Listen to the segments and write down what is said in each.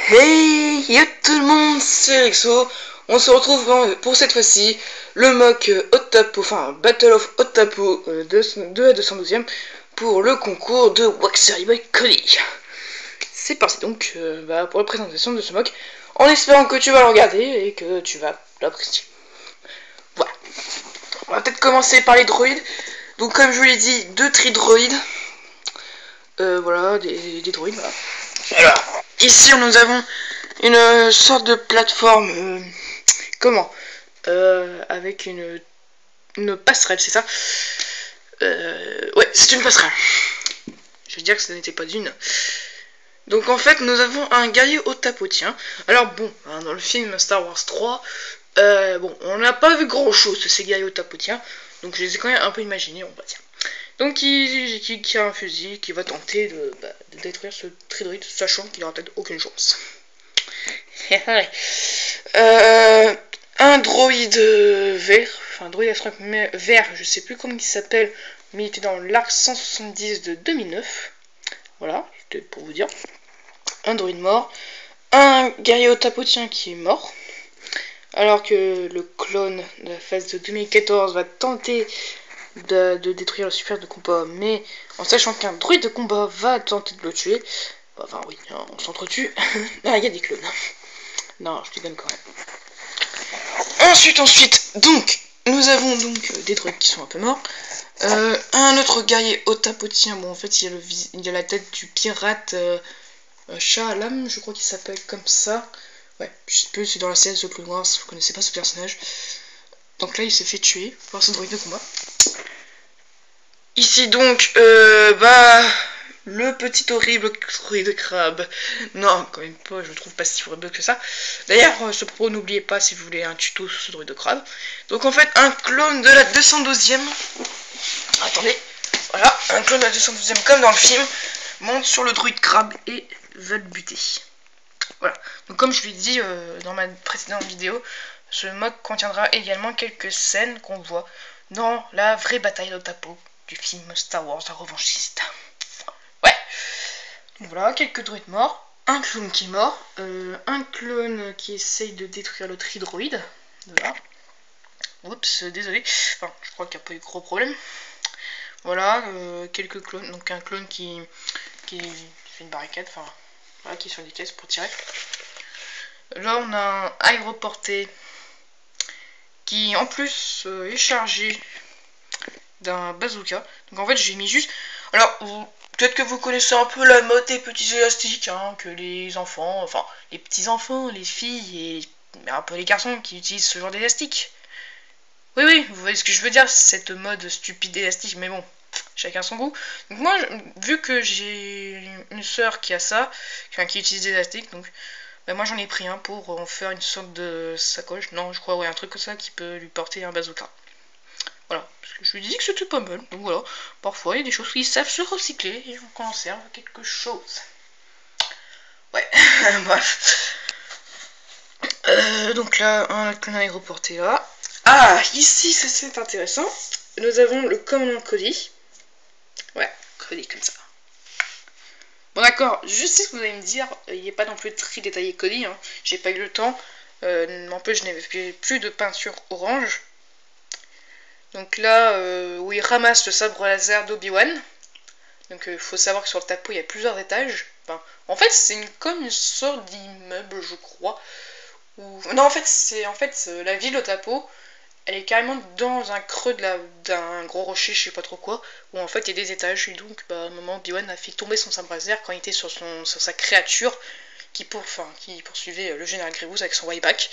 Hey, yo tout le monde, c'est Alexo. On se retrouve pour cette fois-ci le mock Otapo, enfin Battle of Otapo de la 212e pour le concours de Waxery Boy Cody. C'est parti donc pour la présentation de ce mock, en espérant que tu vas le regarder et que tu vas l'apprécier. Voilà. On va peut-être commencer par les droïdes. Donc comme je vous l'ai dit, deux tridroïdes. Voilà, des droïdes, voilà. Alors, ici nous avons une sorte de plateforme, avec une passerelle, c'est ça. Ouais, c'est une passerelle. Je veux dire que ce n'était pas d'une. Donc en fait, nous avons un guerrier otapotien. Alors bon, dans le film Star Wars 3, on n'a pas vu grand chose de ces guerriers otapotiens. Donc je les ai quand même un peu imaginés, on va dire. Donc qui a un fusil, qui va tenter de détruire ce tridroïde, sachant qu'il n'aura peut-être aucune chance. Un droïde vert, enfin un droïde vert, je sais plus comment il s'appelle, mais il était dans l'arc 170 de 2009. Voilà, c'était pour vous dire. Un droïde mort. Un guerrier otapotien qui est mort. Alors que le clone de la phase de 2014 va tenter de détruire le super de combat, mais en sachant qu'un droïde de combat va tenter de le tuer. Enfin oui, on s'entretue. Ah, il y a des clones. Non, je te donne quand même. Ensuite, donc, nous avons donc des droïdes qui sont un peu morts. Un autre guerrier otapotien, bon en fait il y a la tête du pirate Shah Alam, je crois qu'il s'appelle comme ça. Ouais, je sais plus, c'est dans la série The Clone Wars, vous connaissez pas ce personnage. Donc là il s'est fait tuer par ce droïde de combat. Ici donc, le petit horrible droïde crabe. Non, quand même pas, je le trouve pas si horrible que ça. D'ailleurs, ce propos, n'oubliez pas si vous voulez un tuto sur ce droïde de crabe. Donc en fait, un clone de la 212e. Attendez, voilà, un clone de la 212e comme dans le film, monte sur le droïde crabe et va le buter. Voilà, donc comme je l'ai dit dans ma précédente vidéo, ce mock contiendra également quelques scènes qu'on voit dans la vraie bataille d'Otapo du film Star Wars, la revanchiste. Ouais, donc voilà, quelques droïdes morts, un clone qui est mort, un clone qui essaye de détruire le tridroïde. Voilà. Oups, désolé, enfin, je crois qu'il n'y a pas eu de gros problème. Voilà, quelques clones, donc un clone qui fait une barricade, enfin, voilà, qui est sur des caisses pour tirer. Là, on a un aéroporté qui, en plus, est chargé d'un bazooka. Donc, en fait, j'ai mis juste... Alors, peut-être que vous connaissez un peu la mode des petits élastiques, hein, que les enfants, enfin, les petits-enfants, les filles et un peu les garçons qui utilisent ce genre d'élastique. Oui, vous voyez ce que je veux dire, cette mode stupide élastique, mais bon, chacun son goût. Donc moi, vu que j'ai une soeur qui a ça, qui utilise des élastiques, donc moi j'en ai pris un pour en faire une sorte de sacoche. Non, je crois, ouais, un truc comme ça qui peut lui porter un bazooka. Voilà, parce que je lui dis que c'était pas mal. Donc voilà, parfois il y a des choses qui savent se recycler et on conserve quelque chose. Ouais, bref. Donc là, un clone aéroporté là. Ah, ici, ça c'est intéressant. Nous avons le commandant Cody. Ouais, Cody comme ça. Bon d'accord, je sais ce que vous allez me dire, il n'est pas non plus très détaillé Cody, hein. J'ai pas eu le temps. En plus, je n'avais plus de peinture orange. Donc là, où il ramasse le sabre laser d'Obi-Wan. Donc il faut savoir que sur le tapot, il y a plusieurs étages. Enfin, en fait, c'est comme une sorte d'immeuble, je crois. Non, en fait, c'est la ville au tapot. Elle est carrément dans un creux d'un gros rocher, je sais pas trop quoi, où en fait il y a des étages, et donc à un moment Obi-Wan a fait tomber son sabre laser quand il était sur sa créature qui poursuivait le général Grievous avec son wayback,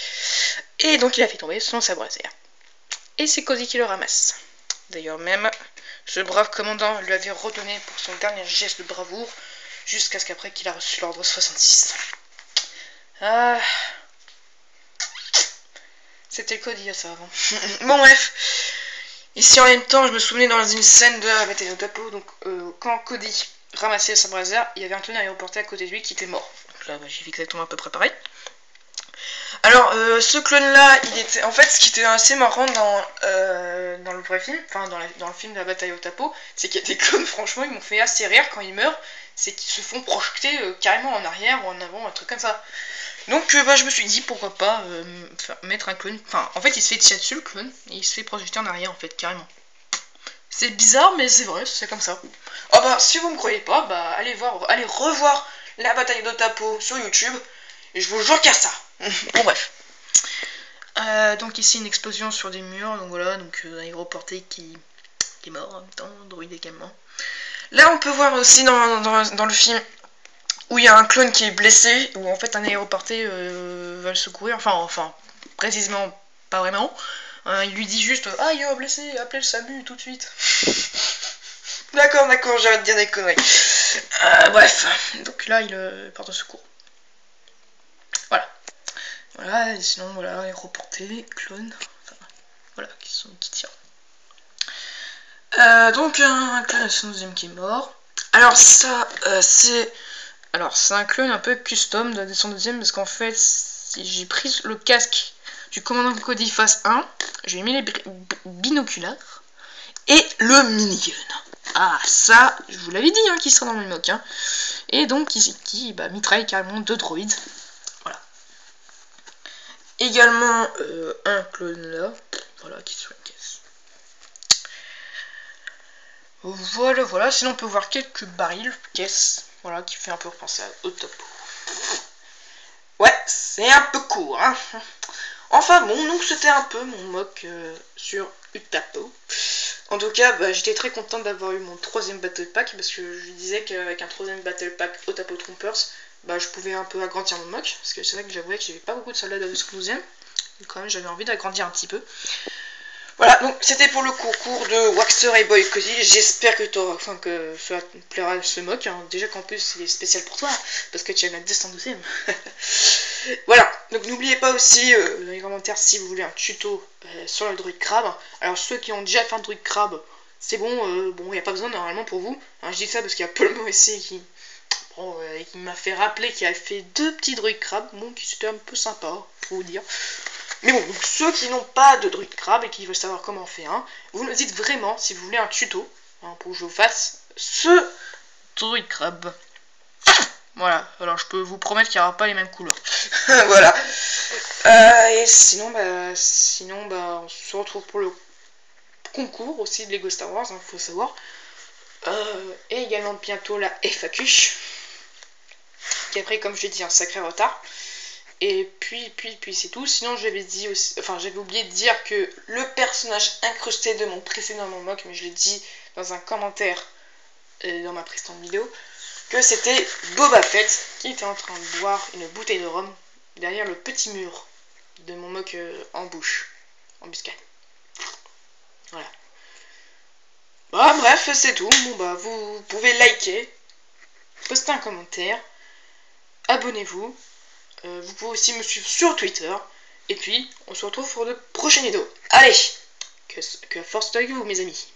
et donc il a fait tomber son sabre laser. Et c'est Cody qui le ramasse. D'ailleurs même, ce brave commandant lui avait redonné pour son dernier geste de bravoure, jusqu'à ce qu'après qu'il a reçu l'ordre 66. Ah... C'était Cody ça avant. Bon bref. Ici en même temps, je me souvenais dans une scène de la bataille d'Otapo, donc quand Cody ramassait le sabre laser, il y avait un clone aéroporté à côté de lui qui était mort. Donc là, j'ai fait exactement à peu près pareil. Alors, ce clone-là, il était... En fait, ce qui était assez marrant dans le vrai film, enfin dans le film de la bataille d'Otapo, c'est qu'il y a des clones, franchement, ils m'ont fait assez rire quand ils meurent. c'est qu'ils se font projeter carrément en arrière ou en avant, un truc comme ça. Donc bah, je me suis dit pourquoi pas mettre un clone. Enfin, en fait, il se fait tirer dessus le clone et il se fait projeter en arrière en fait, carrément. C'est bizarre, mais c'est vrai, c'est comme ça. Oh bah, si vous me croyez pas, bah allez revoir la bataille d'Otapo sur YouTube. Et je vous jure qu'il y a ça. Bon bref. Donc ici une explosion sur des murs, donc voilà, donc un aéroporté qui est mort en même temps, droïde également. Là on peut voir aussi dans le film où il y a un clone qui est blessé, où en fait un aéroporté va le secourir, enfin précisément pas vraiment. Il lui dit juste ah il est blessé, appelez le SAMU tout de suite. D'accord, j'arrête de dire des conneries. Bref, donc là il part de secours. Voilà, et sinon voilà, aéroporté, clone, enfin voilà, qui tirent. Donc un clone S11 qui est mort. Alors ça, c'est un clone un peu custom de son deuxième parce qu'en fait, j'ai pris le casque du commandant Cody phase 1, j'ai mis les binoculaires et le minigun. Ah ça, je vous l'avais dit, hein, qui sera dans le mock. Hein. Et donc qui mitraille carrément 2 droïdes. Voilà. Également un clone là, voilà, qui se caisse. Voilà, sinon on peut voir quelques barils, caisses, voilà, qui fait un peu repenser au Otapo. Ouais, c'est un peu court, hein. Enfin bon, donc c'était un peu mon mock sur Otapo. En tout cas, bah, j'étais très contente d'avoir eu mon 3ème Battle Pack, parce que je disais qu'avec un 3ème Battle Pack Otapo Troopers, bah, je pouvais un peu agrandir mon mock, parce que c'est vrai que j'avouais que j'avais pas beaucoup de soldats de ce 12ème, mais quand même j'avais envie d'agrandir un petit peu. Voilà, donc c'était pour le concours de Waxer et Boy Cody. J'espère que ça te plaira ce mock. Hein. Déjà qu'en plus c'est spécial pour toi, parce que tu as la 212ème. Voilà, donc n'oubliez pas aussi dans les commentaires si vous voulez un tuto sur le druide crabe. Alors ceux qui ont déjà fait un druide crabe, c'est bon, il n'y a pas besoin normalement pour vous. Hein, je dis ça parce qu'il y a Paul Moessé qui m'a fait rappeler qu'il a fait 2 petits druides crabes, bon, qui c'était un peu sympa, faut vous dire. Mais bon, donc ceux qui n'ont pas de druide crabe et qui veulent savoir comment on fait un, vous me dites vraiment si vous voulez un tuto pour que je vous fasse ce druide crabe. Voilà, alors je peux vous promettre qu'il n'y aura pas les mêmes couleurs. Voilà. Et sinon, on se retrouve pour le concours aussi de Lego Star Wars, faut savoir. Et également bientôt la FAQ, qui a pris, comme je l'ai dit, un sacré retard. Et puis c'est tout. Sinon j'avais oublié de dire que le personnage incrusté de mon précédent mock, mais je l'ai dit dans un commentaire dans ma précédente vidéo, que c'était Boba Fett qui était en train de boire une bouteille de rhum derrière le petit mur de mon mock en embuscade. Voilà. Bah bref, c'est tout. Bon bah vous pouvez liker, poster un commentaire, abonnez-vous. Vous pouvez aussi me suivre sur Twitter. Et puis, on se retrouve pour de prochaines vidéos. Allez, que force avec vous, mes amis.